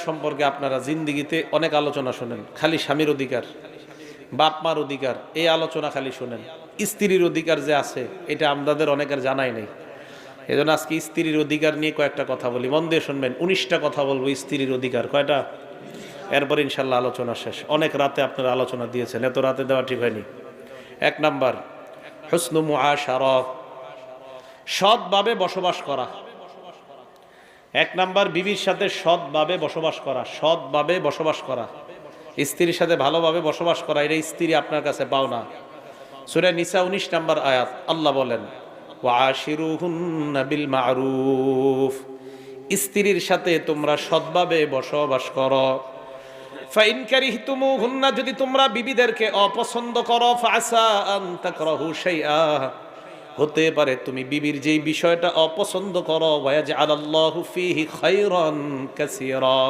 সম্পর্কে আপনারা জিন্দিগিতে অনেক আলোচনা শোনেন, খালি স্বামীর অধিকার, বাপ মার অধিকার, এই আলোচনা খালি শোনেন। স্ত্রীর অধিকার যে আছে এটা আমাদের অনেকের জানাই নেই। এজন্য আজকে স্ত্রীর অধিকার নিয়ে কয়েকটা কথা বলি, মন দিয়ে শুনবেন। 19টা কথা বলবো স্ত্রীর অধিকার। কয়টা? এরপর ইনশাল্লাহ আলোচনা শেষ। অনেক রাতে আপনারা আলোচনা দিয়েছেন, এত রাতে দেওয়া ঠিক হয়নি। 1 নাম্বার, হুসনু মুআশারা, সৎভাবে বসবাস করা। 1 নাম্বার, বিবির সাথে সৎভাবে বসবাস করা। সৎভাবে বসবাস করা, স্ত্রীর সাথে ভালোভাবে বসবাস করা, এটা স্ত্রী আপনার কাছে পাও না। সূরা নিসা 19 নাম্বার আয়াত, আল্লাহ বলেন ওয়াশিরুহুন্না বিল মারুফ, স্ত্রীর সাথে তোমরা সৎভাবে বসবাস করো। ফাইন কারিহতুমুহুন্না, যদি তোমরা বিবিদেরকে অপছন্দ করো, ফাসা আন তাকরাহু শাইআ, হতে পারে তুমি বিবির যেই বিষয়টা অপছন্দ করো, ওয়াজআলাল্লাহু ফীহি খায়রান কাসীরা,